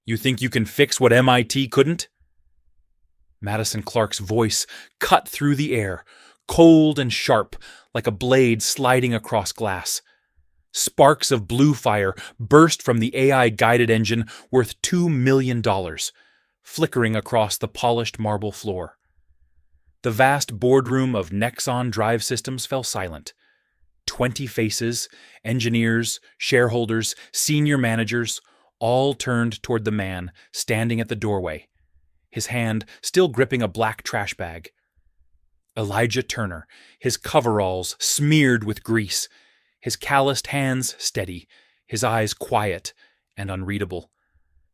You think you can fix what MIT couldn't? Madison Clark's voice cut through the air, cold and sharp, like a blade sliding across glass. Sparks of blue fire burst from the AI-guided engine worth $2 million, flickering across the polished marble floor. The vast boardroom of Nexon Drive Systems fell silent. 20 faces, engineers, shareholders, senior managers, all turned toward the man standing at the doorway, his hand still gripping a black trash bag. Elijah Turner, his coveralls smeared with grease, his calloused hands steady, his eyes quiet and unreadable,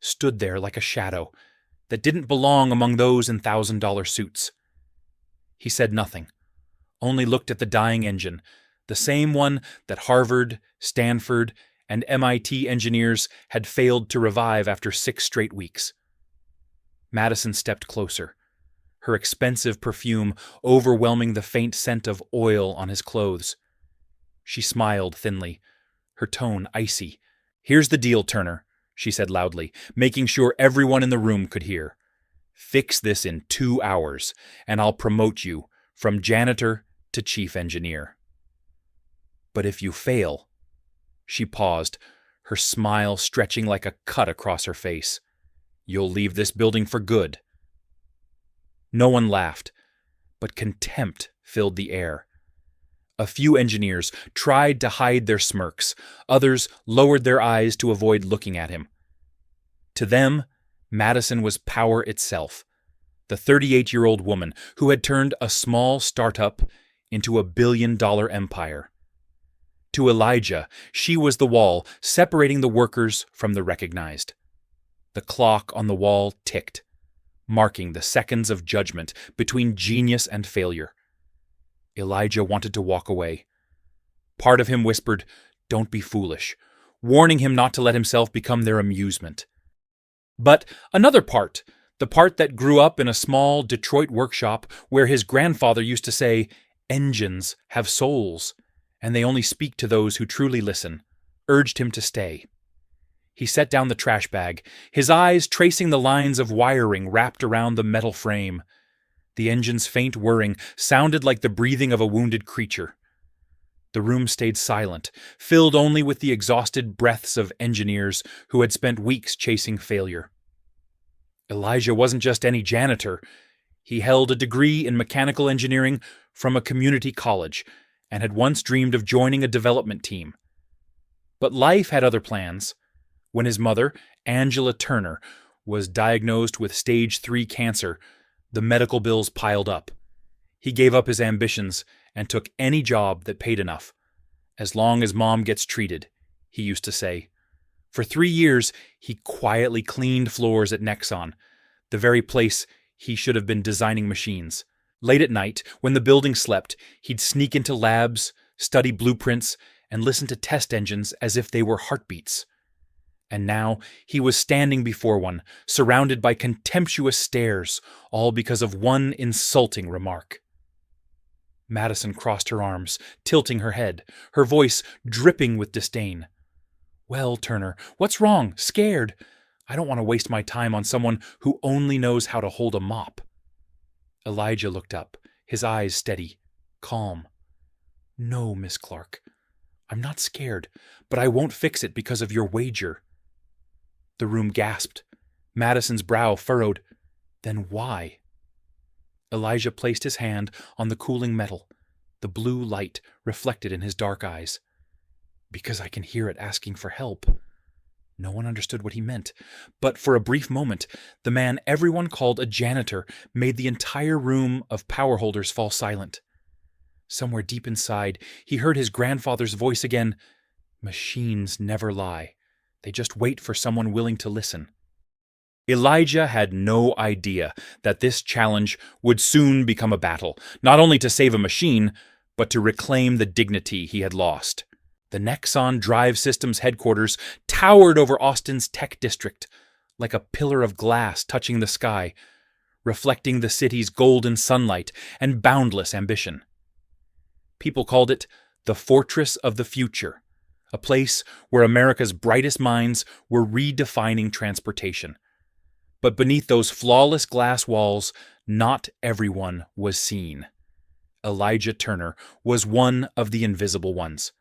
stood there like a shadow that didn't belong among those in $1,000 suits. He said nothing, only looked at the dying engine, the same one that Harvard, Stanford, and MIT engineers had failed to revive after 6 straight weeks. Madison stepped closer, her expensive perfume overwhelming the faint scent of oil on his clothes. She smiled thinly, her tone icy. "Here's the deal, Turner," she said loudly, making sure everyone in the room could hear. "Fix this in 2 hours, and I'll promote you from janitor to chief engineer. But if you fail..." She paused, her smile stretching like a cut across her face. "You'll leave this building for good." No one laughed, but contempt filled the air. A few engineers tried to hide their smirks. Others lowered their eyes to avoid looking at him. To them, Madison was power itself, the 38-year-old woman who had turned a small startup into a billion-dollar empire. To Elijah, she was the wall separating the workers from the recognized. The clock on the wall ticked, marking the seconds of judgment between genius and failure. Elijah wanted to walk away. Part of him whispered, "Don't be foolish," warning him not to let himself become their amusement. But another part, the part that grew up in a small Detroit workshop where his grandfather used to say, "Engines have souls, and they only speak to those who truly listen," urged him to stay. He set down the trash bag, his eyes tracing the lines of wiring wrapped around the metal frame. The engine's faint whirring sounded like the breathing of a wounded creature. The room stayed silent, filled only with the exhausted breaths of engineers who had spent weeks chasing failure. Elijah wasn't just any janitor. He held a degree in mechanical engineering from a community college and had once dreamed of joining a development team. But life had other plans. When his mother, Angela Turner, was diagnosed with stage 3 cancer, the medical bills piled up. He gave up his ambitions and took any job that paid enough. "As long as Mom gets treated," he used to say. For 3 years, he quietly cleaned floors at Nexon, the very place he should have been designing machines. Late at night, when the building slept, he'd sneak into labs, study blueprints, and listen to test engines as if they were heartbeats. And now he was standing before one, surrounded by contemptuous stares, all because of one insulting remark. Madison crossed her arms, tilting her head, her voice dripping with disdain. "Well, Turner, what's wrong? Scared? I don't want to waste my time on someone who only knows how to hold a mop." Elijah looked up, his eyes steady, calm. "No, Miss Clark. I'm not scared, but I won't fix it because of your wager." The room gasped. Madison's brow furrowed. "Then why?" Elijah placed his hand on the cooling metal, the blue light reflected in his dark eyes. "Because I can hear it asking for help." No one understood what he meant, but for a brief moment, the man everyone called a janitor made the entire room of power holders fall silent. Somewhere deep inside, he heard his grandfather's voice again. "Machines never lie. They just wait for someone willing to listen." Elijah had no idea that this challenge would soon become a battle, not only to save a machine, but to reclaim the dignity he had lost. The Nexon Drive Systems headquarters towered over Austin's tech district, like a pillar of glass touching the sky, reflecting the city's golden sunlight and boundless ambition. People called it the Fortress of the Future, a place where America's brightest minds were redefining transportation, But beneath those flawless glass walls, not everyone was seen. Elijah Turner was one of the invisible ones.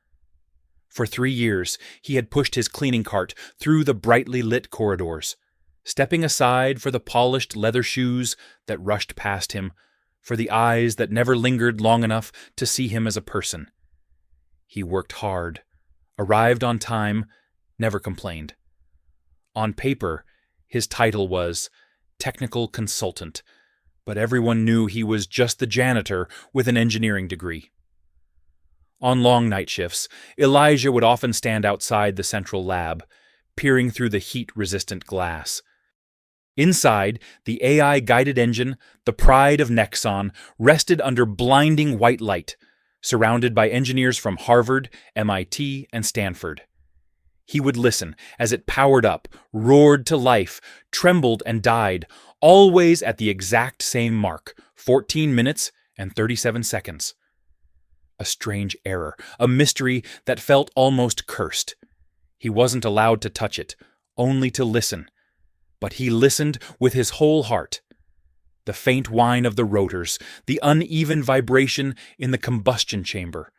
For 3 years, he had pushed his cleaning cart through the brightly lit corridors, stepping aside for the polished leather shoes that rushed past him, for the eyes that never lingered long enough to see him as a person. He worked hard, arrived on time, never complained. On paper, his title was technical consultant, but everyone knew he was just the janitor with an engineering degree. On long night shifts, Elijah would often stand outside the central lab, peering through the heat-resistant glass. Inside, the AI-guided engine, the pride of Nexon, rested under blinding white light, surrounded by engineers from Harvard, MIT, and Stanford. He would listen as it powered up, roared to life, trembled and died, always at the exact same mark, 14 minutes and 37 seconds. A strange error, a mystery that felt almost cursed. He wasn't allowed to touch it, only to listen. But he listened with his whole heart. The faint whine of the rotors, the uneven vibration in the combustion chamber,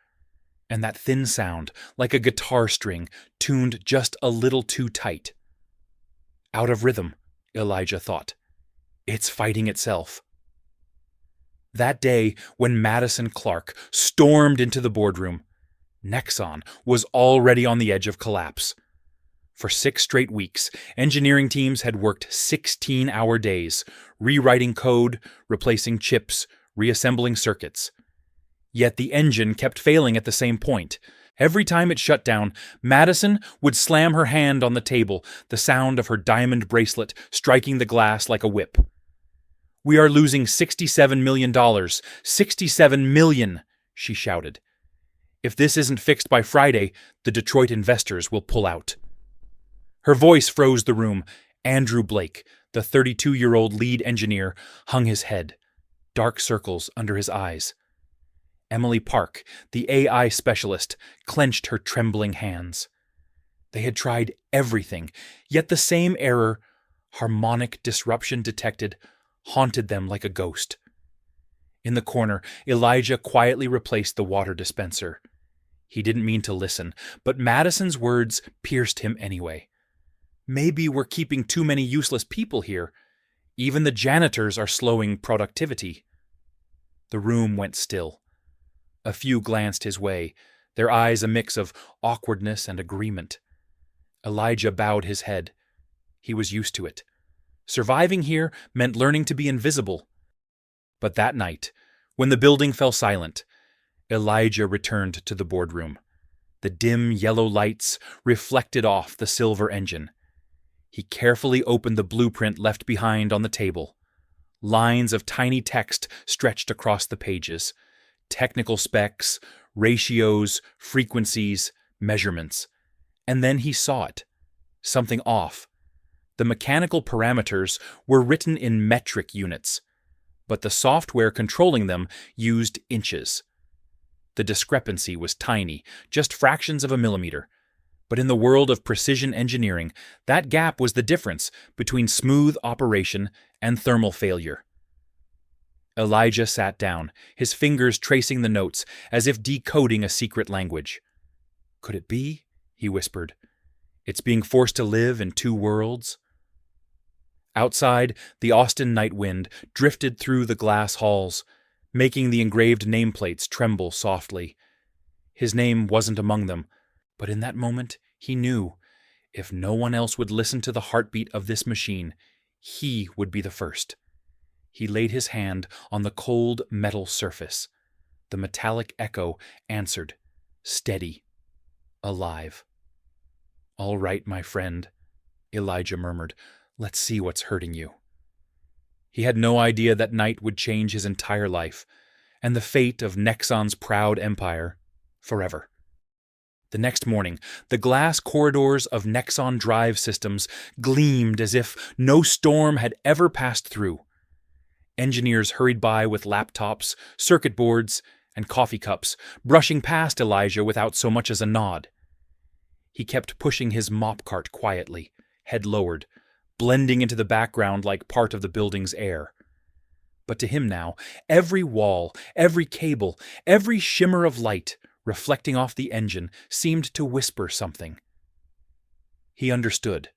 and that thin sound, like a guitar string, tuned just a little too tight. Out of rhythm, Elijah thought. It's fighting itself. That day, when Madison Clark stormed into the boardroom, Nexon was already on the edge of collapse. For 6 straight weeks, engineering teams had worked 16-hour days, rewriting code, replacing chips, reassembling circuits. Yet the engine kept failing at the same point. Every time it shut down, Madison would slam her hand on the table, the sound of her diamond bracelet striking the glass like a whip. "We are losing $67 million. $67 million, she shouted. "If this isn't fixed by Friday, the Detroit investors will pull out." Her voice froze the room. Andrew Blake, the 32-year-old lead engineer, hung his head, dark circles under his eyes. Emily Park, the AI specialist, clenched her trembling hands. They had tried everything, yet the same error, harmonic disruption detected, haunted them like a ghost. In the corner, Elijah quietly replaced the water dispenser. He didn't mean to listen, but Madison's words pierced him anyway. "Maybe we're keeping too many useless people here. Even the janitors are slowing productivity." The room went still. A few glanced his way, their eyes a mix of awkwardness and agreement. Elijah bowed his head. He was used to it. Surviving here meant learning to be invisible. But that night, when the building fell silent, Elijah returned to the boardroom. The dim yellow lights reflected off the silver engine. He carefully opened the blueprint left behind on the table. Lines of tiny text stretched across the pages. Technical specs, ratios, frequencies, measurements. And then he saw it. Something off. The mechanical parameters were written in metric units, but the software controlling them used inches. The discrepancy was tiny, just fractions of a millimeter. But in the world of precision engineering, that gap was the difference between smooth operation and thermal failure. Elijah sat down, his fingers tracing the notes as if decoding a secret language. "Could it be?" he whispered. "It's being forced to live in 2 worlds?" Outside, the Austin night wind drifted through the glass halls, making the engraved nameplates tremble softly. His name wasn't among them, but in that moment he knew, if no one else would listen to the heartbeat of this machine, he would be the first. He laid his hand on the cold metal surface. The metallic echo answered, steady, alive. "All right, my friend," Elijah murmured. "Let's see what's hurting you." He had no idea that night would change his entire life, and the fate of Nexon's proud empire forever. The next morning, the glass corridors of Nexon Drive Systems gleamed as if no storm had ever passed through. Engineers hurried by with laptops, circuit boards, and coffee cups, brushing past Elijah without so much as a nod. He kept pushing his mop cart quietly, head lowered, blending into the background like part of the building's air. But to him now, every wall, every cable, every shimmer of light reflecting off the engine seemed to whisper something. He understood.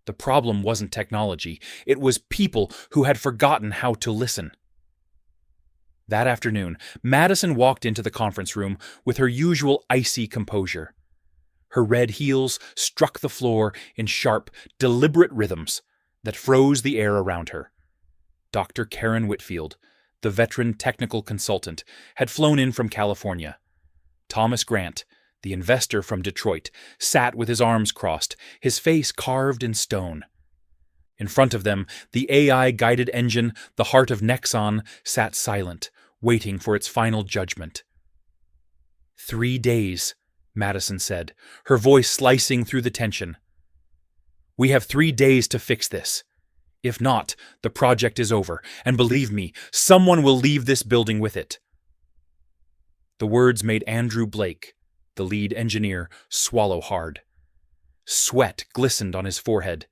The problem wasn't technology. It was people who had forgotten how to listen. That afternoon, Madison walked into the conference room with her usual icy composure. Her red heels struck the floor in sharp, deliberate rhythms that froze the air around her. Dr. Karen Whitfield, the veteran technical consultant, had flown in from California. Thomas Grant, the investor from Detroit, sat with his arms crossed, his face carved in stone. In front of them, the AI-guided engine, the heart of Nexon, sat silent, waiting for its final judgment. 3 days, Madison said, her voice slicing through the tension. We have 3 days to fix this. If not, the project is over, and believe me, someone will leave this building with it. The words made Andrew Blake, the lead engineer, swallow hard. Sweat glistened on his forehead.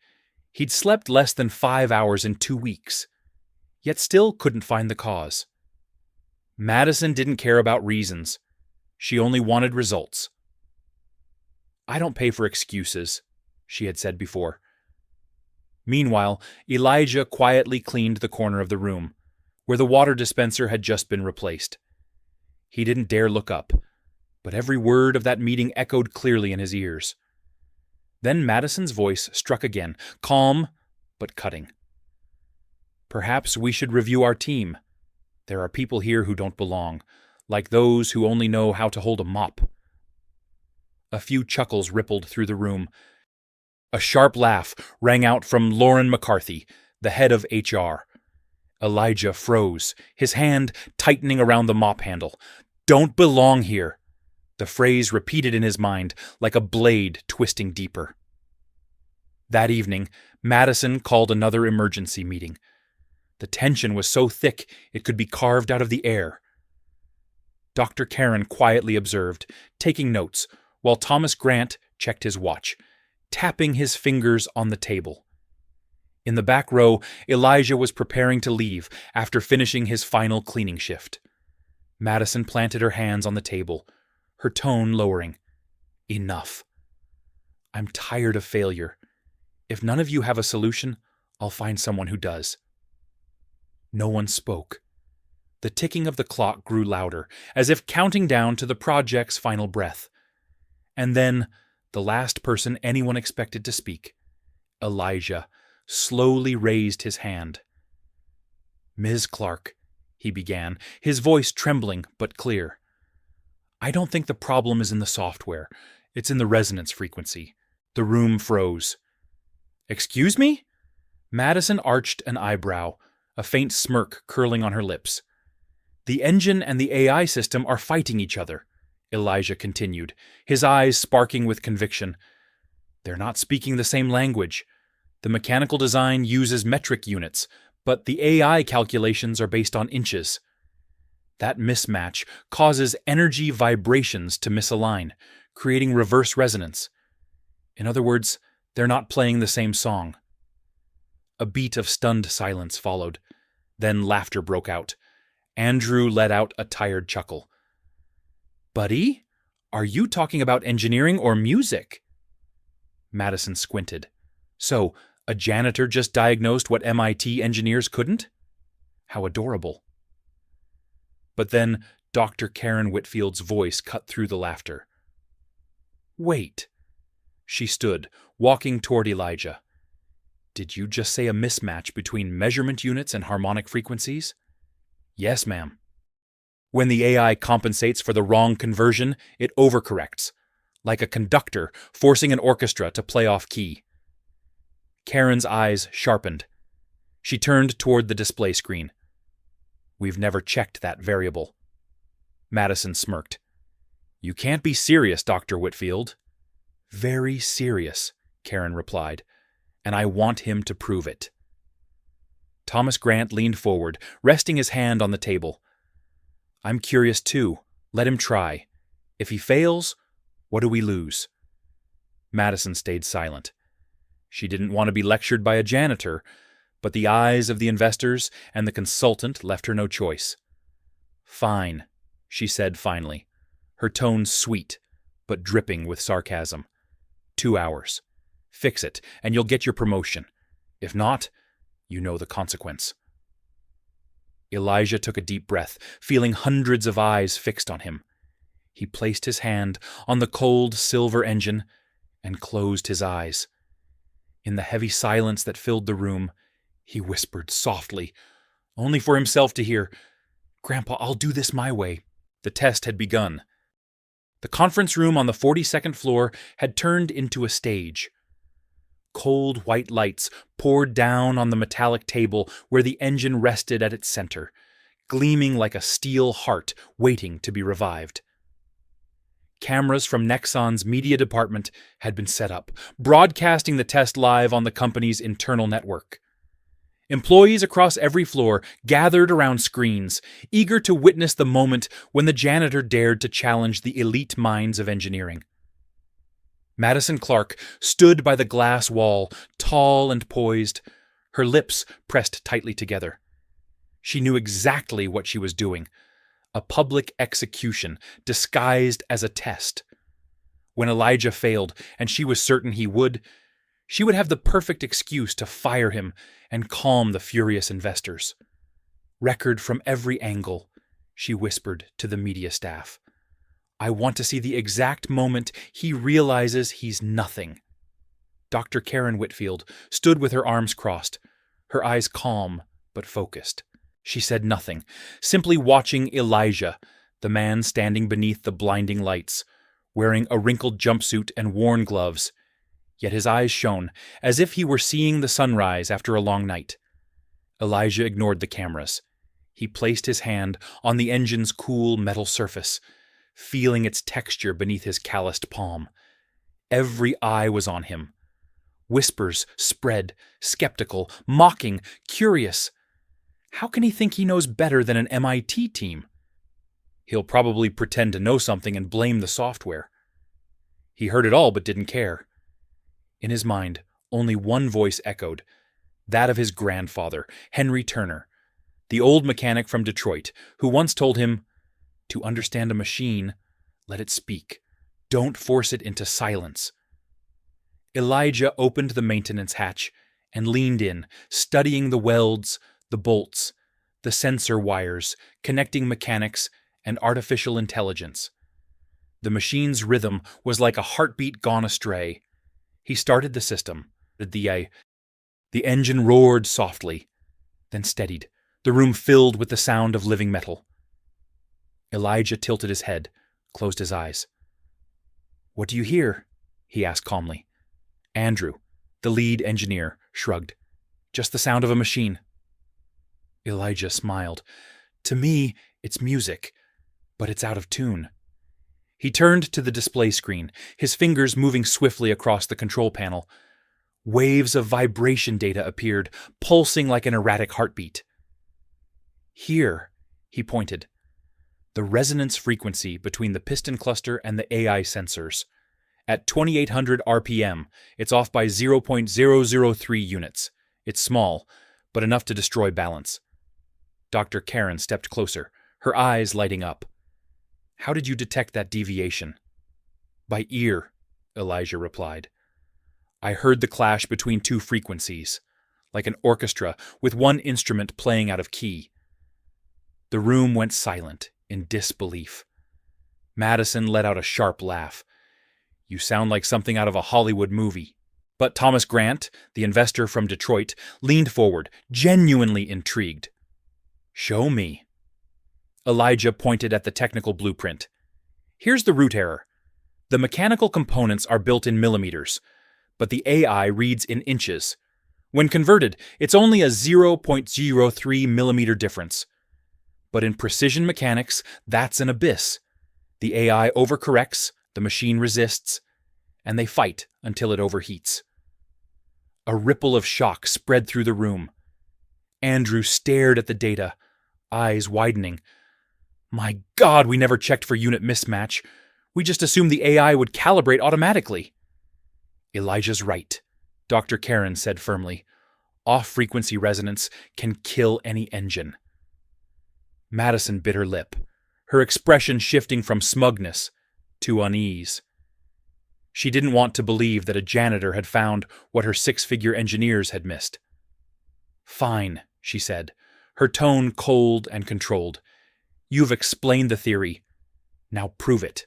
He'd slept less than 5 hours in 2 weeks, yet still couldn't find the cause. Madison didn't care about reasons. She only wanted results. I don't pay for excuses, she had said before. Meanwhile, Elijah quietly cleaned the corner of the room, where the water dispenser had just been replaced. He didn't dare look up, but every word of that meeting echoed clearly in his ears. Then Madison's voice struck again, calm but cutting. Perhaps we should review our team. There are people here who don't belong, like those who only know how to hold a mop. A few chuckles rippled through the room. A sharp laugh rang out from Lauren McCarthy, the head of HR. Elijah froze, his hand tightening around the mop handle. Don't belong here. The phrase repeated in his mind like a blade twisting deeper. That evening, Madison called another emergency meeting. The tension was so thick it could be carved out of the air. Dr. Karen quietly observed, taking notes, while Thomas Grant checked his watch, tapping his fingers on the table. In the back row, Elijah was preparing to leave after finishing his final cleaning shift. Madison planted her hands on the table, her tone lowering. Enough. I'm tired of failure. If none of you have a solution, I'll find someone who does. No one spoke. The ticking of the clock grew louder, as if counting down to the project's final breath. And then, the last person anyone expected to speak, Elijah, slowly raised his hand. Ms. Clark, he began, his voice trembling but clear. I don't think the problem is in the software. It's in the resonance frequency. The room froze. Excuse me? Madison arched an eyebrow, a faint smirk curling on her lips. The engine and the AI system are fighting each other, Elijah continued, his eyes sparking with conviction. They're not speaking the same language. The mechanical design uses metric units, but the AI calculations are based on inches. That mismatch causes energy vibrations to misalign, creating reverse resonance. In other words, they're not playing the same song. A beat of stunned silence followed. Then laughter broke out. Andrew let out a tired chuckle. Buddy, are you talking about engineering or music? Madison squinted. So, a janitor just diagnosed what MIT engineers couldn't? How adorable. But then Dr. Karen Whitfield's voice cut through the laughter. Wait. She stood, walking toward Elijah. Did you just say a mismatch between measurement units and harmonic frequencies? Yes, ma'am. When the AI compensates for the wrong conversion, it overcorrects, like a conductor forcing an orchestra to play off key. Karen's eyes sharpened. She turned toward the display screen. We've never checked that variable. Madison smirked. You can't be serious, Dr. Whitfield. Very serious, Karen replied, and I want him to prove it. Thomas Grant leaned forward, resting his hand on the table. I'm curious too. Let him try. If he fails, what do we lose? Madison stayed silent. She didn't want to be lectured by a janitor, but the eyes of the investors and the consultant left her no choice. "Fine," she said finally, her tone sweet, but dripping with sarcasm. 2 hours. Fix it, and you'll get your promotion. If not, you know the consequence. Elijah took a deep breath, feeling hundreds of eyes fixed on him. He placed his hand on the cold silver engine and closed his eyes. In the heavy silence that filled the room, he whispered softly, only for himself to hear, "Grandpa, I'll do this my way." The test had begun. The conference room on the 42nd floor had turned into a stage. Cold white lights poured down on the metallic table where the engine rested at its center, gleaming like a steel heart waiting to be revived. Cameras from Nexon's media department had been set up, broadcasting the test live on the company's internal network. Employees across every floor gathered around screens, eager to witness the moment when the janitor dared to challenge the elite minds of engineering. Madison Clark stood by the glass wall, tall and poised, her lips pressed tightly together. She knew exactly what she was doing, a public execution disguised as a test. When Elijah failed, and she was certain he would, she would have the perfect excuse to fire him and calm the furious investors. "Record from every angle," she whispered to the media staff. "I want to see the exact moment he realizes he's nothing." Dr. Karen Whitfield stood with her arms crossed, her eyes calm but focused. She said nothing, simply watching Elijah, the man standing beneath the blinding lights, wearing a wrinkled jumpsuit and worn gloves, yet his eyes shone as if he were seeing the sunrise after a long night. Elijah ignored the cameras. He placed his hand on the engine's cool metal surface, feeling its texture beneath his calloused palm. Every eye was on him. Whispers spread, skeptical, mocking, curious. How can he think he knows better than an MIT team? He'll probably pretend to know something and blame the software. He heard it all but didn't care. In his mind, only one voice echoed, that of his grandfather, Henry Turner, the old mechanic from Detroit, who once told him, "To understand a machine, let it speak. Don't force it into silence." Elijah opened the maintenance hatch and leaned in, studying the welds, the bolts, the sensor wires, connecting mechanics, and artificial intelligence. The machine's rhythm was like a heartbeat gone astray. He started the system. The engine roared softly, then steadied, the room filled with the sound of living metal. Elijah tilted his head, closed his eyes. "What do you hear?" he asked calmly. Andrew, the lead engineer, shrugged. "Just the sound of a machine." Elijah smiled. "To me, it's music, but it's out of tune." He turned to the display screen, his fingers moving swiftly across the control panel. Waves of vibration data appeared, pulsing like an erratic heartbeat. "Here," he pointed, "the resonance frequency between the piston cluster and the AI sensors. At 2800 RPM, it's off by 0.003 units. It's small, but enough to destroy balance." Dr. Karen stepped closer, her eyes lighting up. "How did you detect that deviation?" "By ear," Elijah replied. "I heard the clash between two frequencies, like an orchestra with one instrument playing out of key." The room went silent in disbelief. Madison let out a sharp laugh. "You sound like something out of a Hollywood movie." But Thomas Grant, the investor from Detroit, leaned forward, genuinely intrigued. "Show me." Elijah pointed at the technical blueprint. "Here's the root error. The mechanical components are built in millimeters, but the AI reads in inches. When converted, it's only a 0.03 millimeter difference. But in precision mechanics, that's an abyss. The AI overcorrects, the machine resists, and they fight until it overheats." A ripple of shock spread through the room. Andrew stared at the data, eyes widening. "My God, we never checked for unit mismatch. We just assumed the AI would calibrate automatically." "Elijah's right," Dr. Karen said firmly. Off-frequency resonance can kill any engine. Madison bit her lip, her expression shifting from smugness to unease. She didn't want to believe that a janitor had found what her six-figure engineers had missed. Fine, she said, her tone cold and controlled. You've explained the theory. Now prove it.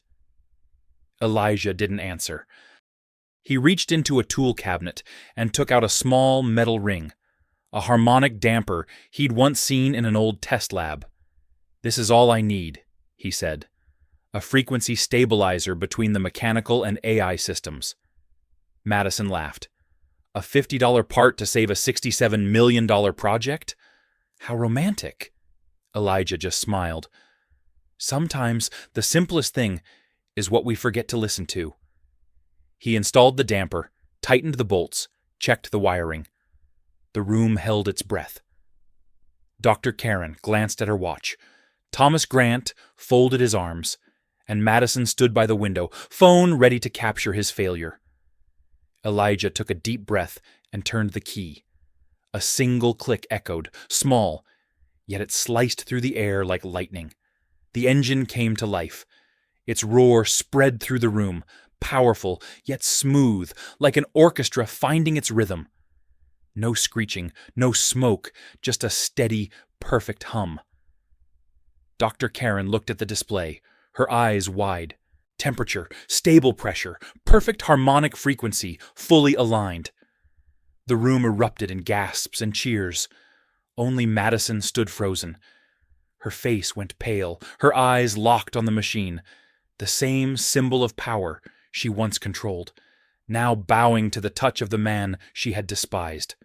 Elijah didn't answer. He reached into a tool cabinet and took out a small metal ring, a harmonic damper he'd once seen in an old test lab. This is all I need, he said. A frequency stabilizer between the mechanical and AI systems. Madison laughed. A $50 part to save a $67 million project? How romantic. Elijah just smiled. Sometimes the simplest thing is what we forget to listen to. He installed the damper, tightened the bolts, checked the wiring. The room held its breath. Dr. Karen glanced at her watch. Thomas Grant folded his arms, and Madison stood by the window, phone ready to capture his failure. Elijah took a deep breath and turned the key. A single click echoed, small, yet it sliced through the air like lightning. The engine came to life. Its roar spread through the room, powerful yet smooth, like an orchestra finding its rhythm. No screeching, no smoke, just a steady, perfect hum. Dr. Karen looked at the display, her eyes wide. Temperature, stable pressure, perfect harmonic frequency, fully aligned. The room erupted in gasps and cheers. Only Madison stood frozen. Her face went pale, her eyes locked on the machine, the same symbol of power she once controlled, now bowing to the touch of the man she had despised.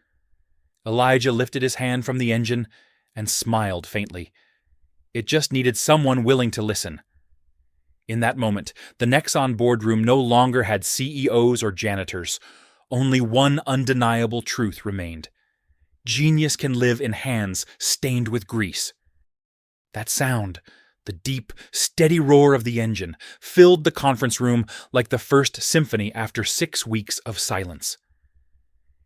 Elijah lifted his hand from the engine and smiled faintly. It just needed someone willing to listen. In that moment, the Nexon boardroom no longer had CEOs or janitors. Only one undeniable truth remained. Genius can live in hands stained with grease. That sound, the deep, steady roar of the engine, filled the conference room like the first symphony after 6 weeks of silence.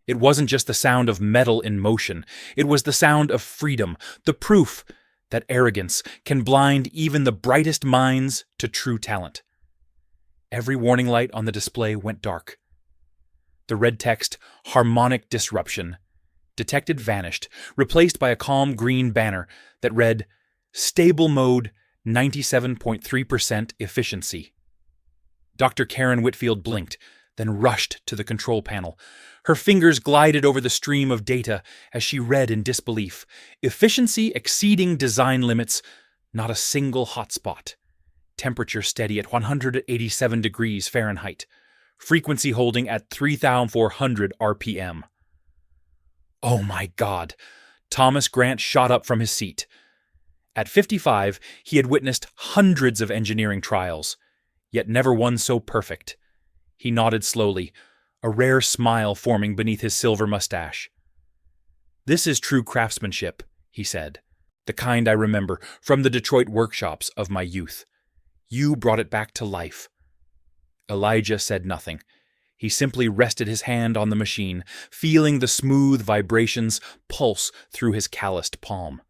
It wasn't just the sound of metal in motion. It was the sound of freedom, the proof that arrogance can blind even the brightest minds to true talent. Every warning light on the display went dark. The red text, "Harmonic Disruption," detected vanished, replaced by a calm green banner that read, "Stable Mode, 97.3% efficiency." Dr. Karen Whitfield blinked, then rushed to the control panel. Her fingers glided over the stream of data as she read in disbelief. Efficiency exceeding design limits, not a single hotspot. Temperature steady at 187 degrees Fahrenheit. Frequency holding at 3,400 RPM. Oh my God! Thomas Grant shot up from his seat. At 55, he had witnessed hundreds of engineering trials, yet never one so perfect. He nodded slowly, a rare smile forming beneath his silver mustache. "This is true craftsmanship," he said. "The kind I remember from the Detroit workshops of my youth. You brought it back to life." Elijah said nothing. He simply rested his hand on the machine, feeling the smooth vibrations pulse through his calloused palm.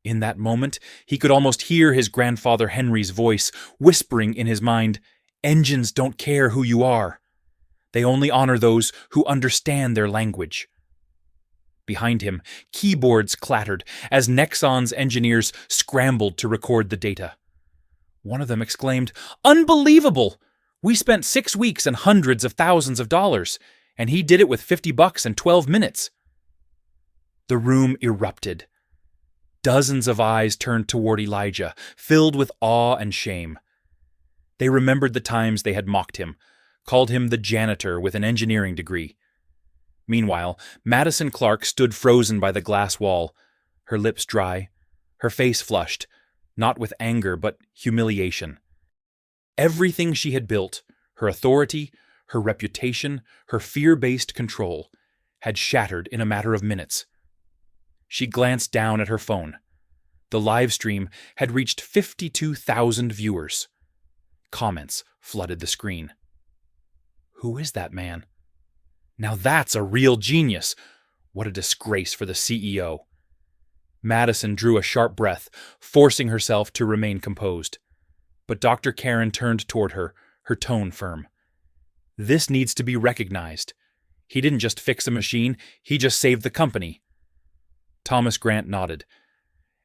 In that moment, he could almost hear his grandfather Henry's voice whispering in his mind, "Engines don't care who you are. They only honor those who understand their language." Behind him, keyboards clattered as Nexon's engineers scrambled to record the data. One of them exclaimed, "Unbelievable! We spent 6 weeks and hundreds of thousands of dollars, and he did it with $50 in 12 minutes. The room erupted. Dozens of eyes turned toward Elijah, filled with awe and shame. They remembered the times they had mocked him, called him the janitor with an engineering degree. Meanwhile, Madison Clark stood frozen by the glass wall, her lips dry, her face flushed, not with anger but humiliation. Everything she had built, her authority, her reputation, her fear-based control, had shattered in a matter of minutes. She glanced down at her phone. The live stream had reached 52,000 viewers. Comments flooded the screen. "Who is that man?" Now that's a real genius. What a disgrace for the CEO. Madison drew a sharp breath, forcing herself to remain composed. But Dr. Karen turned toward her, her tone firm. This needs to be recognized. He didn't just fix a machine, he just saved the company. Thomas Grant nodded.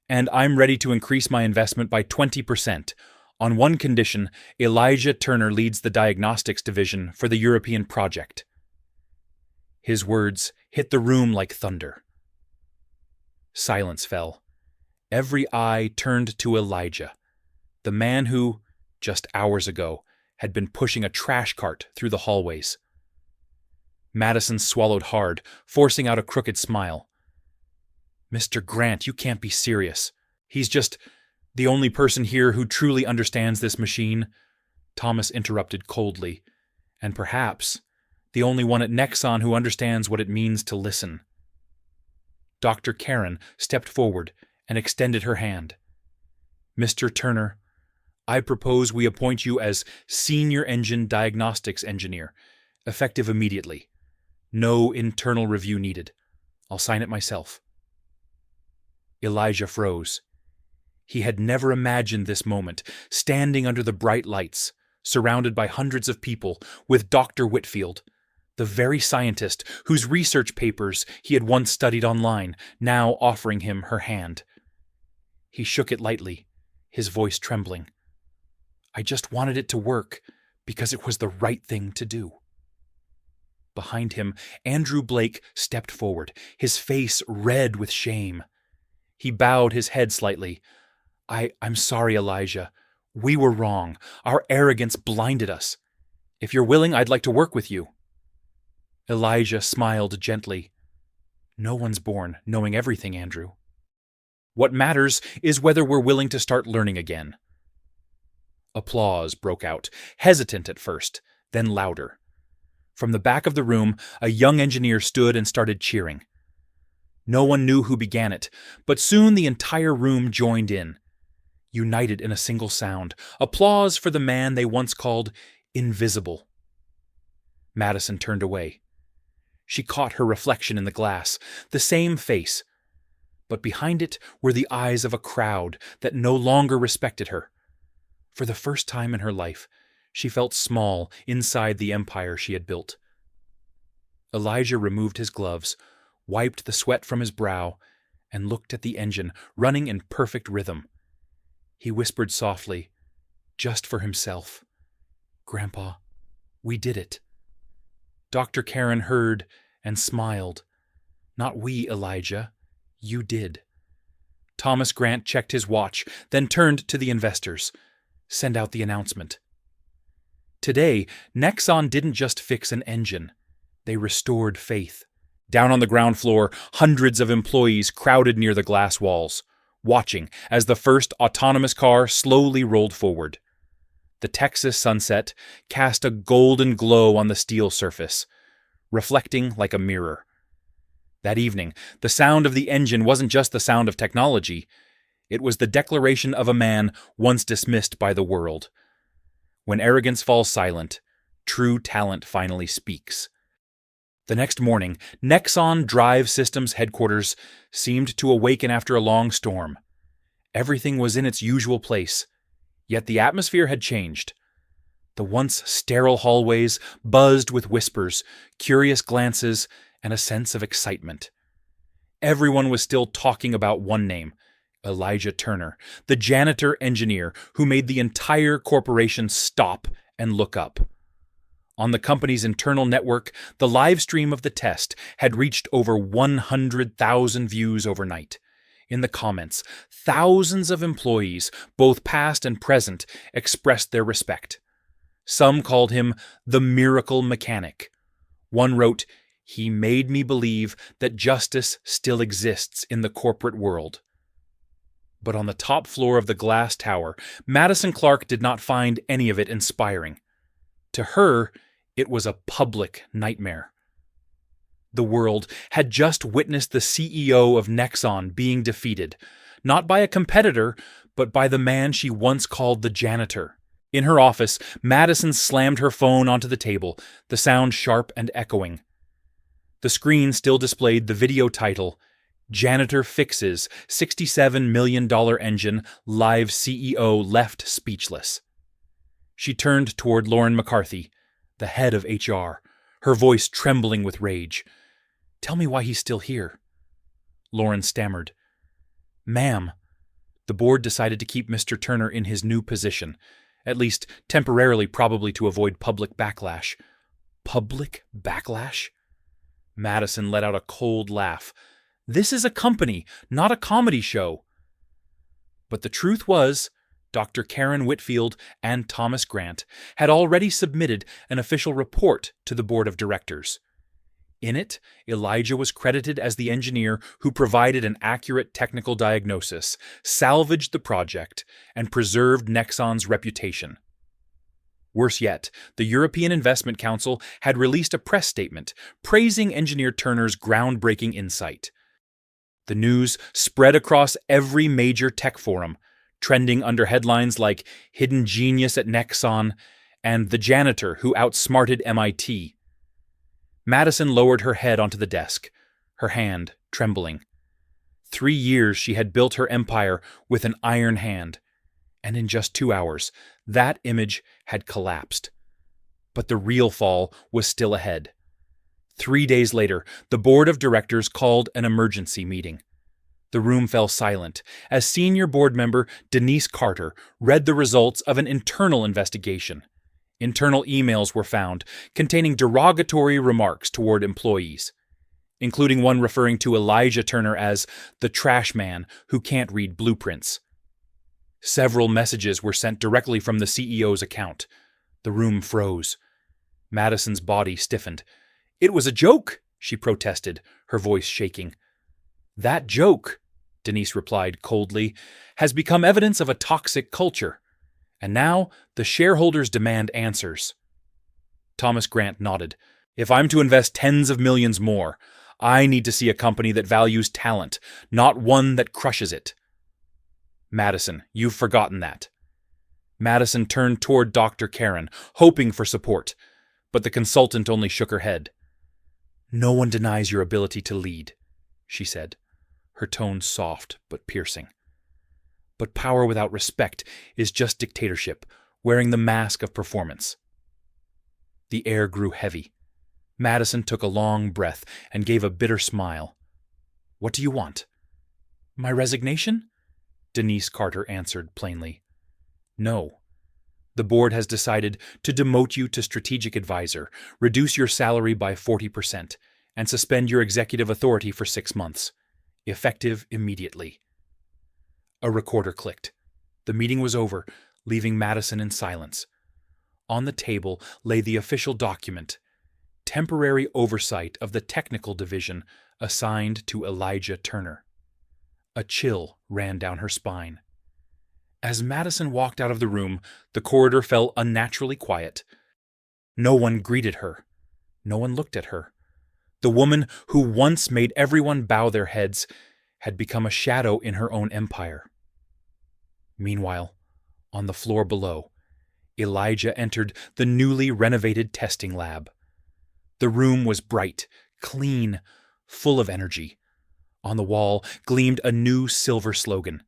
And I'm ready to increase my investment by 20%. On one condition, Elijah Turner leads the diagnostics division for the European project. His words hit the room like thunder. Silence fell. Every eye turned to Elijah, the man who, just hours ago, had been pushing a trash cart through the hallways. Madison swallowed hard, forcing out a crooked smile. Mr. Grant, you can't be serious. He's just the only person here who truly understands this machine, Thomas interrupted coldly, and perhaps the only one at Nexon who understands what it means to listen. Dr. Karen stepped forward and extended her hand. Mr. Turner, I propose we appoint you as Senior Engine Diagnostics Engineer, effective immediately. No internal review needed. I'll sign it myself. Elijah froze. He had never imagined this moment, standing under the bright lights, surrounded by hundreds of people, with Dr. Whitfield, the very scientist whose research papers he had once studied online, now offering him her hand. He shook it lightly, his voice trembling. I just wanted it to work, because it was the right thing to do. Behind him, Andrew Blake stepped forward, his face red with shame. He bowed his head slightly. I'm sorry, Elijah. We were wrong. Our arrogance blinded us. If you're willing, I'd like to work with you. Elijah smiled gently. No one's born knowing everything, Andrew. What matters is whether we're willing to start learning again. Applause broke out, hesitant at first, then louder. From the back of the room, a young engineer stood and started cheering. No one knew who began it, but soon the entire room joined in, united in a single sound, applause for the man they once called invisible. Madison turned away. She caught her reflection in the glass, the same face, but behind it were the eyes of a crowd that no longer respected her. For the first time in her life, she felt small inside the empire she had built. Elijah removed his gloves, wiped the sweat from his brow, and looked at the engine running in perfect rhythm. He whispered softly, just for himself, Grandpa, we did it. Dr. Karen heard and smiled. Not we, Elijah. You did. Thomas Grant checked his watch, then turned to the investors. Send out the announcement. Today, Nexon didn't just fix an engine. They restored faith. Down on the ground floor, hundreds of employees crowded near the glass walls, watching as the first autonomous car slowly rolled forward. The Texas sunset cast a golden glow on the steel surface, reflecting like a mirror. That evening, the sound of the engine wasn't just the sound of technology. It was the declaration of a man once dismissed by the world. When arrogance falls silent, true talent finally speaks. The next morning, Nexon Drive Systems headquarters seemed to awaken after a long storm. Everything was in its usual place, yet the atmosphere had changed. The once sterile hallways buzzed with whispers, curious glances, and a sense of excitement. Everyone was still talking about one name, Elijah Turner, the janitor engineer who made the entire corporation stop and look up. On the company's internal network, the live stream of the test had reached over 100,000 views overnight. In the comments, thousands of employees, both past and present, expressed their respect. Some called him the miracle mechanic. One wrote, "He made me believe that justice still exists in the corporate world." But on the top floor of the glass tower, Madison Clark did not find any of it inspiring. To her, it was a public nightmare. The world had just witnessed the CEO of Nexon being defeated, not by a competitor, but by the man she once called the janitor. In her office, Madison slammed her phone onto the table, the sound sharp and echoing. The screen still displayed the video title, Janitor Fixes $67 million Engine, Live CEO Left Speechless. She turned toward Lauren McCarthy, the head of HR, her voice trembling with rage. "Tell me why he's still here." Lauren stammered. "Ma'am, the board decided to keep Mr. Turner in his new position, at least temporarily, probably to avoid public backlash." Public backlash? Madison let out a cold laugh. "This is a company, not a comedy show." But the truth was, Dr. Karen Whitfield and Thomas Grant had already submitted an official report to the board of directors. In it, Elijah was credited as the engineer who provided an accurate technical diagnosis, salvaged the project, and preserved Nexon's reputation. Worse yet, the European Investment Council had released a press statement praising Engineer Turner's groundbreaking insight. The news spread across every major tech forum, trending under headlines like "Hidden Genius at Nexon" and "The Janitor Who Outsmarted MIT." Madison lowered her head onto the desk, her hand trembling. 3 years she had built her empire with an iron hand, and in just 2 hours, that image had collapsed. But the real fall was still ahead. 3 days later, the board of directors called an emergency meeting. The room fell silent as senior board member Denise Carter read the results of an internal investigation. Internal emails were found containing derogatory remarks toward employees, including one referring to Elijah Turner as the trash man who can't read blueprints. Several messages were sent directly from the CEO's account. The room froze. Madison's body stiffened. "It was a joke," she protested, her voice shaking. "That joke," Denise replied coldly, "has become evidence of a toxic culture. And now the shareholders demand answers." Thomas Grant nodded. "If I'm to invest tens of millions more, I need to see a company that values talent, not one that crushes it." "Madison, you've forgotten that." Madison turned toward Dr. Karen, hoping for support, but the consultant only shook her head. "No one denies your ability to lead," she said, her tone soft but piercing. "But power without respect is just dictatorship, wearing the mask of performance." The air grew heavy. Madison took a long breath and gave a bitter smile. "What do you want?" "My resignation?" Denise Carter answered plainly. "No. The board has decided to demote you to strategic advisor, reduce your salary by 40%, and suspend your executive authority for 6 months. Effective immediately." A recorder clicked. The meeting was over, leaving Madison in silence. On the table lay the official document, temporary oversight of the technical division assigned to Elijah Turner. A chill ran down her spine. As Madison walked out of the room, the corridor fell unnaturally quiet. No one greeted her. No one looked at her. The woman who once made everyone bow their heads had become a shadow in her own empire. Meanwhile, on the floor below, Elijah entered the newly renovated testing lab. The room was bright, clean, full of energy. On the wall gleamed a new silver slogan: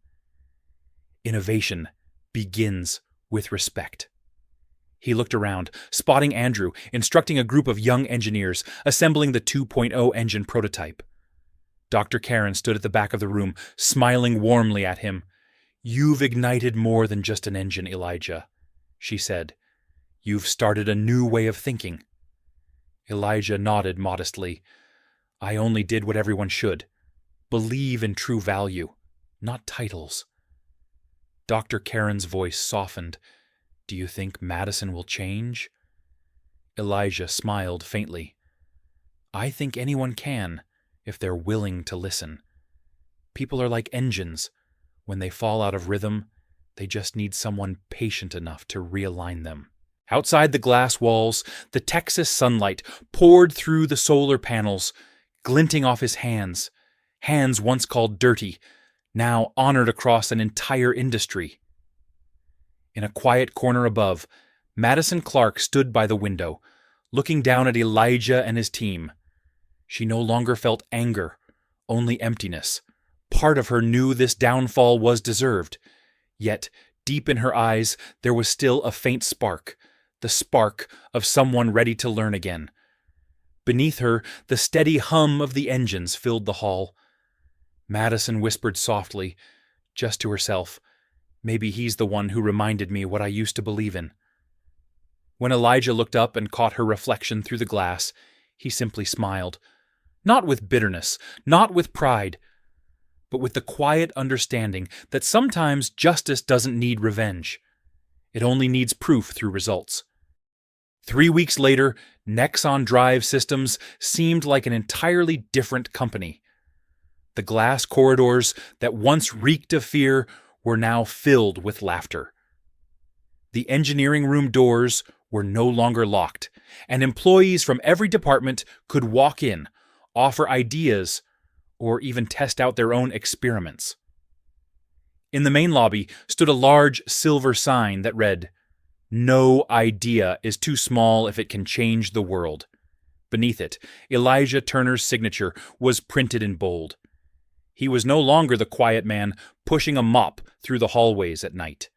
"Innovation begins with respect." He looked around, spotting Andrew instructing a group of young engineers assembling the 2.0 engine prototype. Dr. Karen stood at the back of the room, smiling warmly at him. "You've ignited more than just an engine, Elijah," she said. "You've started a new way of thinking." Elijah nodded modestly. "I only did what everyone should. Believe in true value, not titles." Dr. Karen's voice softened. "Do you think Madison will change?" Elijah smiled faintly. "I think anyone can, if they're willing to listen. People are like engines. When they fall out of rhythm, they just need someone patient enough to realign them." Outside the glass walls, the Texas sunlight poured through the solar panels, glinting off his hands once called dirty, now honored across an entire industry. In a quiet corner above, Madison Clark stood by the window, looking down at Elijah and his team. She no longer felt anger, only emptiness. Part of her knew this downfall was deserved. Yet, deep in her eyes, there was still a faint spark, the spark of someone ready to learn again. Beneath her, the steady hum of the engines filled the hall. Madison whispered softly, just to herself, maybe he's the one who reminded me what I used to believe in. When Elijah looked up and caught her reflection through the glass, he simply smiled. Not with bitterness, not with pride, but with the quiet understanding that sometimes justice doesn't need revenge. It only needs proof through results. 3 weeks later, Nexon Drive Systems seemed like an entirely different company. The glass corridors that once reeked of fear were now filled with laughter. The engineering room doors were no longer locked, and employees from every department could walk in, offer ideas, or even test out their own experiments. In the main lobby stood a large silver sign that read, "No idea is too small if it can change the world." Beneath it, Elijah Turner's signature was printed in bold. He was no longer the quiet man pushing a mop through the hallways at night.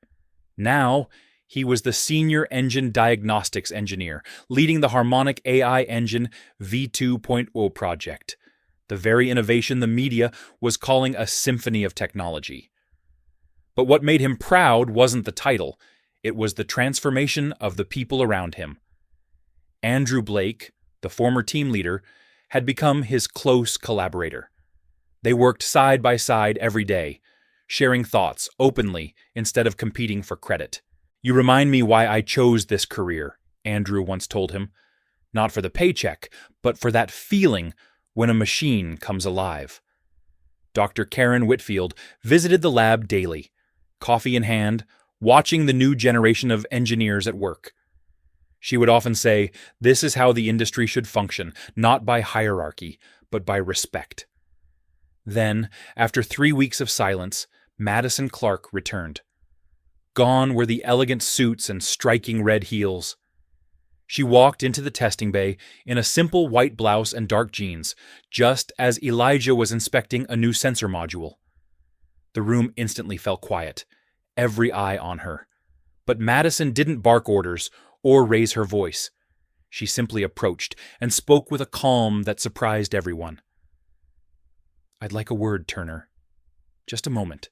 Now, he was the senior engine diagnostics engineer, leading the harmonic AI engine V2.0 project, the very innovation the media was calling a symphony of technology. But what made him proud wasn't the title, it was the transformation of the people around him. Andrew Blake, the former team leader, had become his close collaborator. They worked side by side every day, sharing thoughts openly instead of competing for credit. "You remind me why I chose this career," Andrew once told him. "Not for the paycheck, but for that feeling when a machine comes alive." Dr. Karen Whitfield visited the lab daily, coffee in hand, watching the new generation of engineers at work. She would often say, "This is how the industry should function, not by hierarchy, but by respect." Then, after 3 weeks of silence, Madison Clark returned. Gone were the elegant suits and striking red heels. She walked into the testing bay in a simple white blouse and dark jeans, just as Elijah was inspecting a new sensor module. The room instantly fell quiet, every eye on her. But Madison didn't bark orders or raise her voice. She simply approached and spoke with a calm that surprised everyone. "I'd like a word, Turner. Just a moment."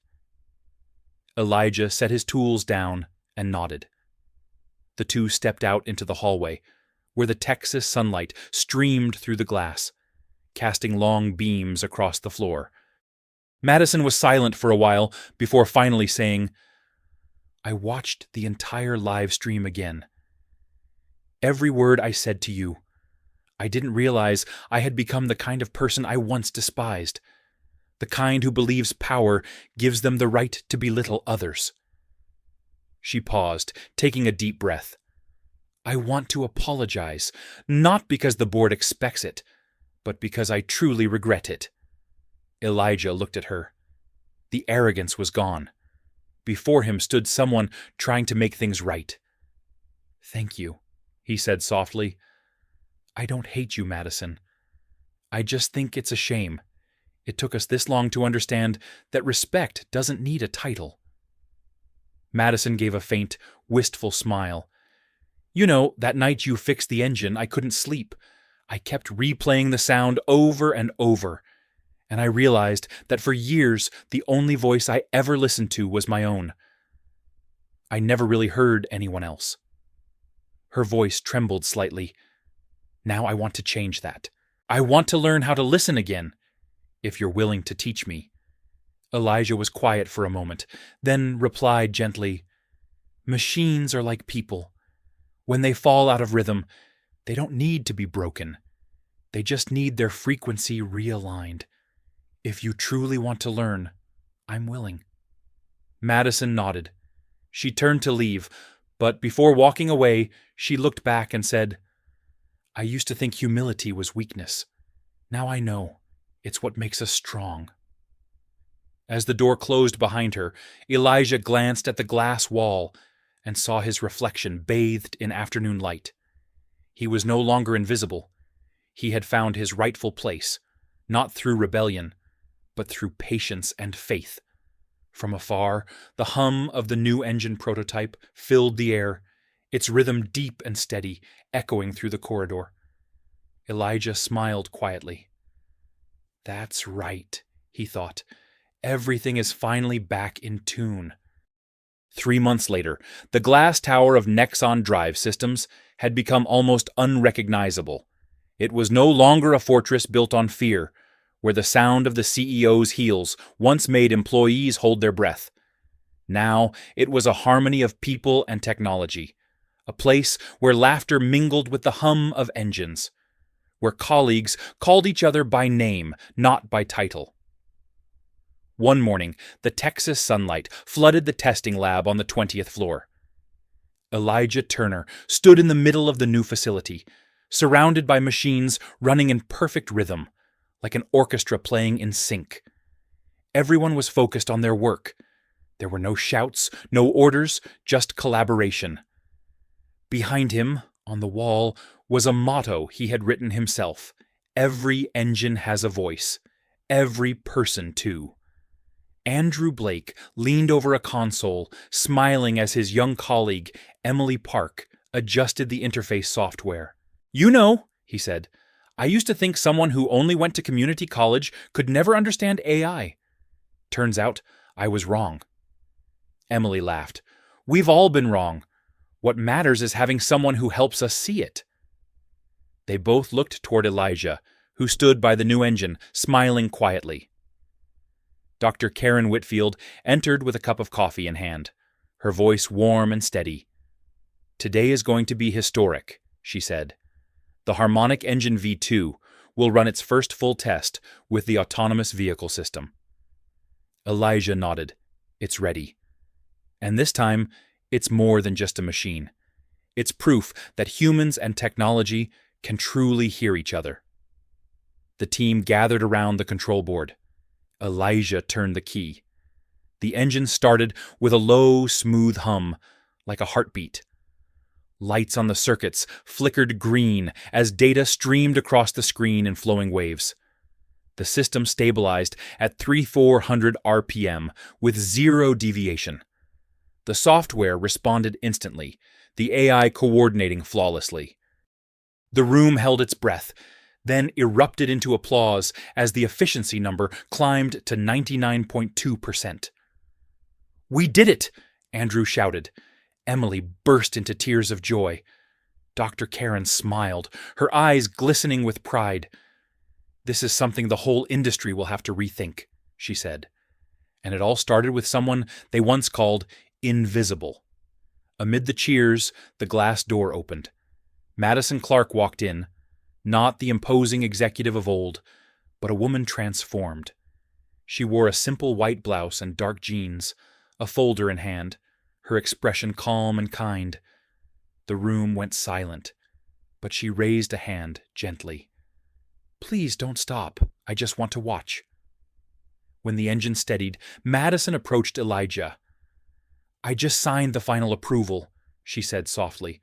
Elijah set his tools down and nodded. The two stepped out into the hallway, where the Texas sunlight streamed through the glass, casting long beams across the floor. Madison was silent for a while before finally saying, "I watched the entire live stream again. Every word I said to you. I didn't realize I had become the kind of person I once despised. The kind who believes power gives them the right to belittle others." She paused, taking a deep breath. "I want to apologize, not because the board expects it, but because I truly regret it." Elijah looked at her. The arrogance was gone. Before him stood someone trying to make things right. "Thank you," he said softly. "I don't hate you, Madison. I just think it's a shame. It took us this long to understand that respect doesn't need a title." Madison gave a faint, wistful smile. "You know, that night you fixed the engine, I couldn't sleep. I kept replaying the sound over and over, and I realized that for years the only voice I ever listened to was my own. I never really heard anyone else." Her voice trembled slightly. "Now I want to change that. I want to learn how to listen again, if you're willing to teach me." Elijah was quiet for a moment, then replied gently, "Machines are like people. When they fall out of rhythm, they don't need to be broken. They just need their frequency realigned. If you truly want to learn, I'm willing." Madison nodded. She turned to leave, but before walking away, she looked back and said, "I used to think humility was weakness. Now I know. It's what makes us strong." As the door closed behind her, Elijah glanced at the glass wall and saw his reflection bathed in afternoon light. He was no longer invisible. He had found his rightful place, not through rebellion, but through patience and faith. From afar, the hum of the new engine prototype filled the air, its rhythm deep and steady, echoing through the corridor. Elijah smiled quietly. "That's right," he thought. "Everything is finally back in tune." 3 months later, the glass tower of Nexon Drive Systems had become almost unrecognizable. It was no longer a fortress built on fear, where the sound of the CEO's heels once made employees hold their breath. Now it was a harmony of people and technology, a place where laughter mingled with the hum of engines, where colleagues called each other by name, not by title. One morning, the Texas sunlight flooded the testing lab on the 20th floor. Elijah Turner stood in the middle of the new facility, surrounded by machines running in perfect rhythm, like an orchestra playing in sync. Everyone was focused on their work. There were no shouts, no orders, just collaboration. Behind him, on the wall, was a motto he had written himself: "Every engine has a voice. Every person, too." Andrew Blake leaned over a console, smiling as his young colleague, Emily Park, adjusted the interface software. "You know," he said, "I used to think someone who only went to community college could never understand AI. Turns out I was wrong." Emily laughed. "We've all been wrong. What matters is having someone who helps us see it." They both looked toward Elijah, who stood by the new engine, smiling quietly. Dr. Karen Whitfield entered with a cup of coffee in hand, her voice warm and steady. "Today is going to be historic," she said. "The Harmonic Engine V2 will run its first full test with the autonomous vehicle system." Elijah nodded. "It's ready. And this time, it's more than just a machine. It's proof that humans and technology can truly hear each other." The team gathered around the control board. Elijah turned the key. The engine started with a low, smooth hum, like a heartbeat. Lights on the circuits flickered green as data streamed across the screen in flowing waves. The system stabilized at 3,400 RPM with zero deviation. The software responded instantly, the AI coordinating flawlessly. The room held its breath, then erupted into applause as the efficiency number climbed to 99.2%. "We did it!" Andrew shouted. Emily burst into tears of joy. Dr. Karen smiled, her eyes glistening with pride. "This is something the whole industry will have to rethink," she said. And it all started with someone they once called invisible. Amid the cheers, the glass door opened. Madison Clark walked in, not the imposing executive of old, but a woman transformed. She wore a simple white blouse and dark jeans, a folder in hand, her expression calm and kind. The room went silent, but she raised a hand gently. "Please don't stop. I just want to watch." When the engine steadied, Madison approached Elijah. "I just signed the final approval," she said softly.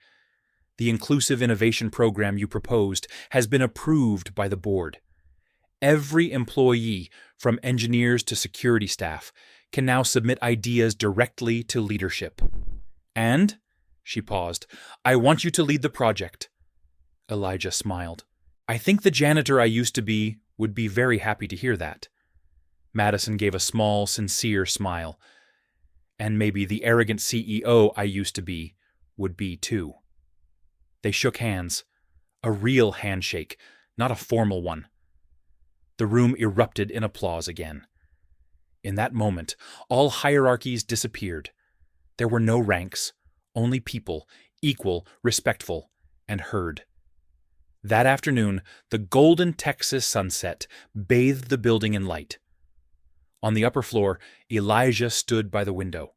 "The inclusive innovation program you proposed has been approved by the board. Every employee, from engineers to security staff, can now submit ideas directly to leadership. And," she paused, "I want you to lead the project." Elijah smiled. "I think the janitor I used to be would be very happy to hear that." Madison gave a small, sincere smile. "And maybe the arrogant CEO I used to be would be too." They shook hands, a real handshake, not a formal one. The room erupted in applause again. In that moment, all hierarchies disappeared. There were no ranks, only people, equal, respectful, and heard. That afternoon, the golden Texas sunset bathed the building in light. On the upper floor, Elijah stood by the window.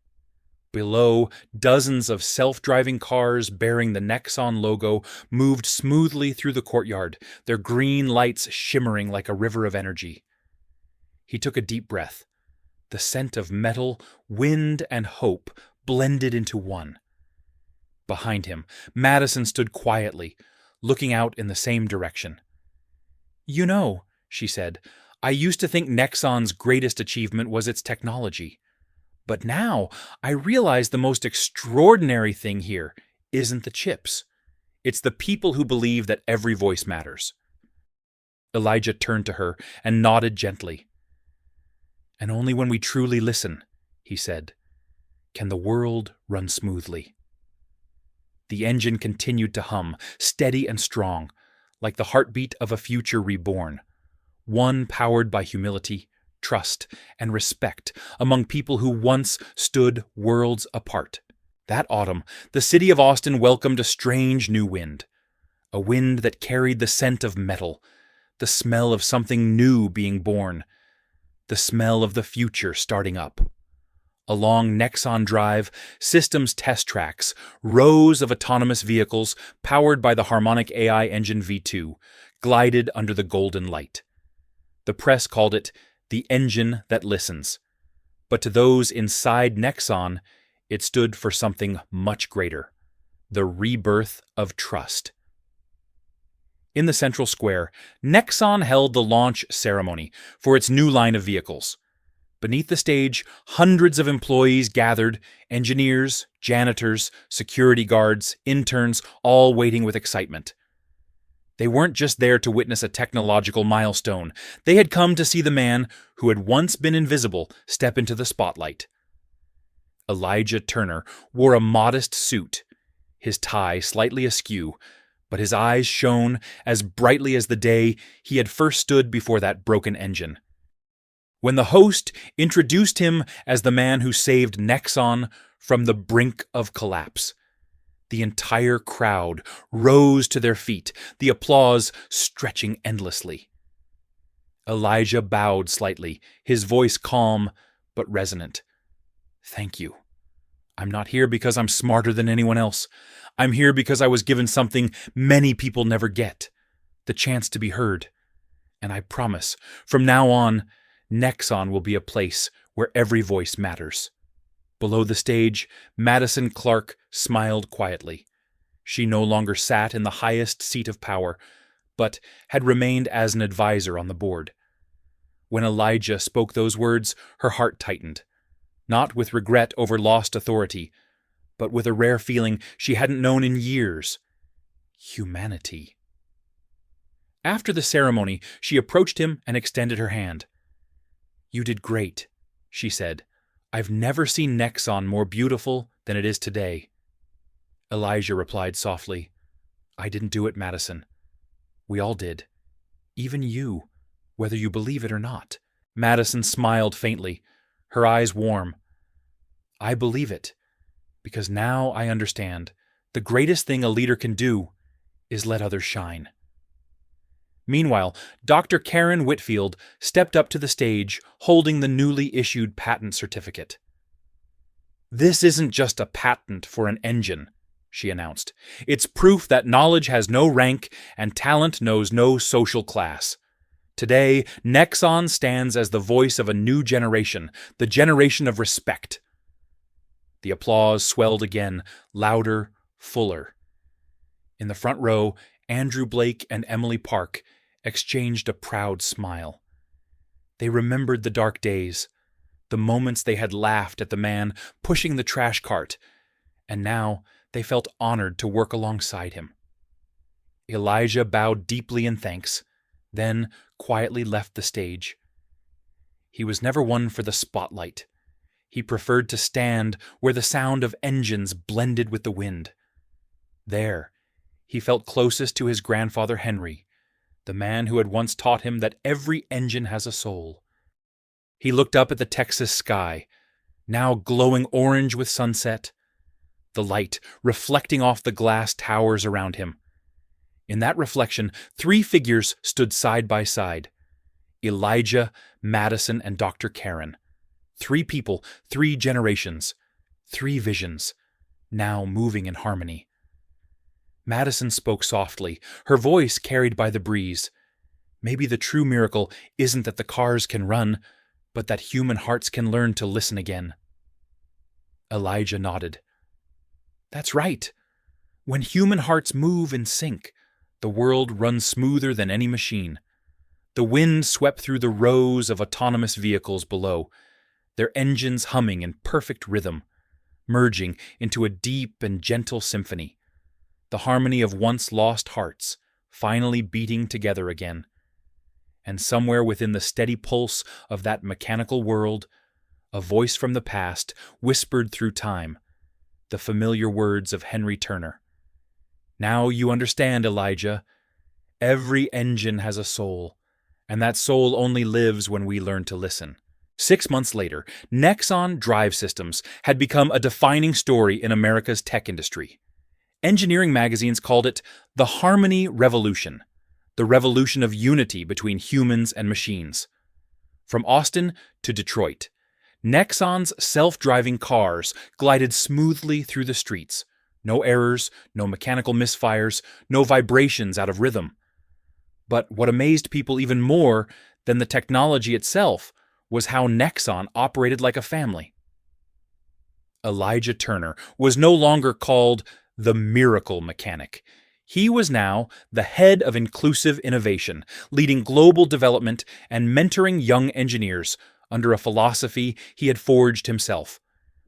Below, dozens of self-driving cars bearing the Nexon logo moved smoothly through the courtyard, their green lights shimmering like a river of energy. He took a deep breath. The scent of metal, wind, and hope blended into one. Behind him, Madison stood quietly, looking out in the same direction. You know, she said, I used to think Nexon's greatest achievement was its technology. But now I realize the most extraordinary thing here isn't the chips. It's the people who believe that every voice matters. Elijah turned to her and nodded gently. And only when we truly listen, he said, can the world run smoothly. The engine continued to hum, steady and strong, like the heartbeat of a future reborn, one powered by humility, trust, and respect among people who once stood worlds apart. That autumn, the city of Austin welcomed a strange new wind, a wind that carried the scent of metal, the smell of something new being born, the smell of the future starting up. Along Nexon Drive, systems test tracks, rows of autonomous vehicles powered by the Harmonic AI Engine V2, glided under the golden light. The press called it the engine that listens. But to those inside Nexon, it stood for something much greater, the rebirth of trust. In the central square, Nexon held the launch ceremony for its new line of vehicles. Beneath the stage, hundreds of employees gathered, engineers, janitors, security guards, interns, all waiting with excitement. They weren't just there to witness a technological milestone. They had come to see the man who had once been invisible step into the spotlight. Elijah Turner wore a modest suit, his tie slightly askew, but his eyes shone as brightly as the day he had first stood before that broken engine. When the host introduced him as the man who saved Nexon from the brink of collapse, the entire crowd rose to their feet, the applause stretching endlessly. Elijah bowed slightly, his voice calm but resonant. Thank you. I'm not here because I'm smarter than anyone else. I'm here because I was given something many people never get, the chance to be heard. And I promise, from now on, Nexon will be a place where every voice matters. Below the stage, Madison Clark smiled quietly. She no longer sat in the highest seat of power, but had remained as an advisor on the board. When Elijah spoke those words, her heart tightened, not with regret over lost authority, but with a rare feeling she hadn't known in years: humanity. After the ceremony, she approached him and extended her hand. You did great, she said. I've never seen Nexon more beautiful than it is today. Elijah replied softly, I didn't do it, Madison. We all did. Even you, whether you believe it or not. Madison smiled faintly, her eyes warm. I believe it, because now I understand. The greatest thing a leader can do is let others shine. Meanwhile, Dr. Karen Whitfield stepped up to the stage holding the newly issued patent certificate. This isn't just a patent for an engine, she announced. It's proof that knowledge has no rank and talent knows no social class. Today, Nexon stands as the voice of a new generation, the generation of respect. The applause swelled again, louder, fuller. In the front row, Andrew Blake and Emily Park exchanged a proud smile. They remembered the dark days, the moments they had laughed at the man pushing the trash cart, and now they felt honored to work alongside him. Elijah bowed deeply in thanks, then quietly left the stage. He was never one for the spotlight. He preferred to stand where the sound of engines blended with the wind. There, he felt closest to his grandfather Henry, the man who had once taught him that every engine has a soul. He looked up at the Texas sky, now glowing orange with sunset, the light reflecting off the glass towers around him. In that reflection, 3 figures stood side by side: Elijah, Madison, and Dr. Karen. 3 people, 3 generations, 3 visions, now moving in harmony. Madison spoke softly, her voice carried by the breeze. Maybe the true miracle isn't that the cars can run, but that human hearts can learn to listen again. Elijah nodded. That's right. When human hearts move in sync, the world runs smoother than any machine. The wind swept through the rows of autonomous vehicles below, their engines humming in perfect rhythm, merging into a deep and gentle symphony, the harmony of once lost hearts finally beating together again. And somewhere within the steady pulse of that mechanical world, a voice from the past whispered through time the familiar words of Henry Turner. "Now you understand, Elijah. Every engine has a soul, and that soul only lives when we learn to listen." 6 months later, Nexon Drive Systems had become a defining story in America's tech industry. Engineering magazines called it the Harmony Revolution, the revolution of unity between humans and machines. From Austin to Detroit, Nexon's self-driving cars glided smoothly through the streets. No errors, no mechanical misfires, no vibrations out of rhythm. But what amazed people even more than the technology itself was how Nexon operated like a family. Elijah Turner was no longer called the miracle mechanic. He was now the head of inclusive innovation, leading global development and mentoring young engineers under a philosophy he had forged himself.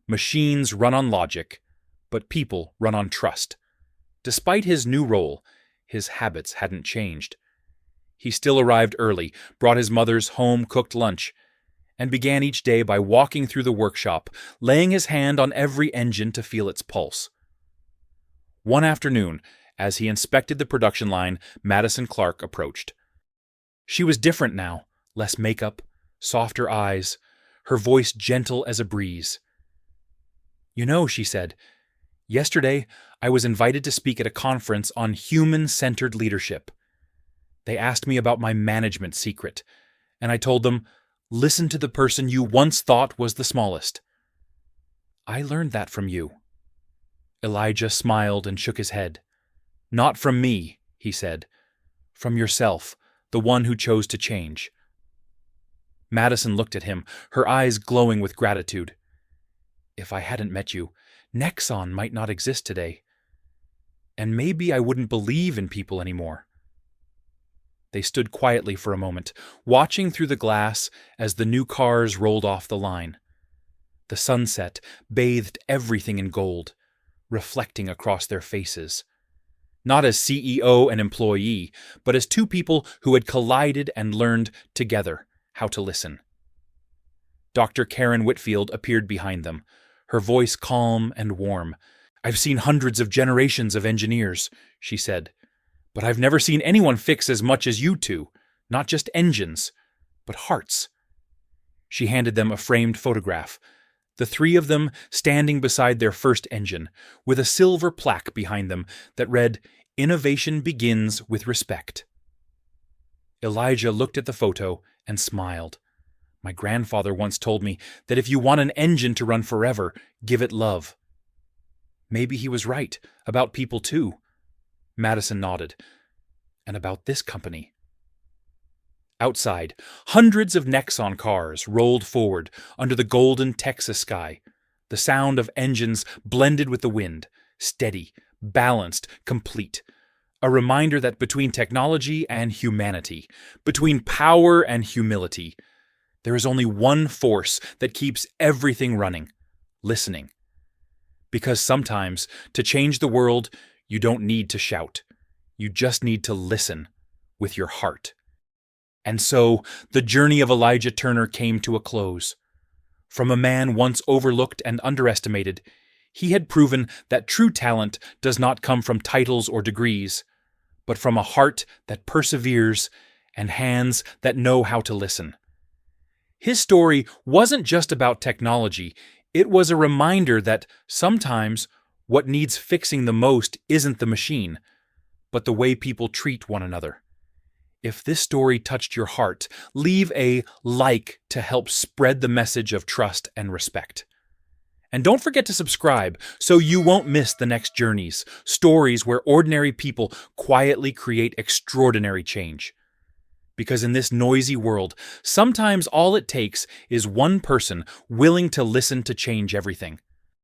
Machines run on logic, but people run on trust. Despite his new role, his habits hadn't changed. He still arrived early, brought his mother's home-cooked lunch, and began each day by walking through the workshop, laying his hand on every engine to feel its pulse. One afternoon, as he inspected the production line, Madison Clark approached. She was different now, less makeup, softer eyes, her voice gentle as a breeze. "You know," she said, "yesterday I was invited to speak at a conference on human-centered leadership. They asked me about my management secret, and I told them, listen to the person you once thought was the smallest. I learned that from you." Elijah smiled and shook his head. "Not from me," he said. "From yourself, the one who chose to change." Madison looked at him, her eyes glowing with gratitude. "If I hadn't met you, Nexon might not exist today. And maybe I wouldn't believe in people anymore." They stood quietly for a moment, watching through the glass as the new cars rolled off the line. The sunset bathed everything in gold, reflecting across their faces. Not as CEO and employee, but as two people who had collided and learned together how to listen. Dr. Karen Whitfield appeared behind them, her voice calm and warm. "I've seen hundreds of generations of engineers," she said, "but I've never seen anyone fix as much as you two, not just engines, but hearts." She handed them a framed photograph, the three of them standing beside their first engine, with a silver plaque behind them that read, "Innovation begins with respect." Elijah looked at the photo and smiled. "My grandfather once told me that if you want an engine to run forever, give it love." Maybe he was right, about people too. Madison nodded. "And about this company." Outside, hundreds of Nexon cars rolled forward under the golden Texas sky. The sound of engines blended with the wind, steady, balanced, complete. A reminder that between technology and humanity, between power and humility, there is only one force that keeps everything running: listening. Because sometimes, to change the world, you don't need to shout. You just need to listen with your heart. And so, the journey of Elijah Turner came to a close. From a man once overlooked and underestimated, he had proven that true talent does not come from titles or degrees, but from a heart that perseveres and hands that know how to listen. His story wasn't just about technology, it was a reminder that sometimes what needs fixing the most isn't the machine, but the way people treat one another. If this story touched your heart, leave a like to help spread the message of trust and respect. And don't forget to subscribe so you won't miss the next journeys, stories where ordinary people quietly create extraordinary change. Because in this noisy world, sometimes all it takes is one person willing to listen to change everything.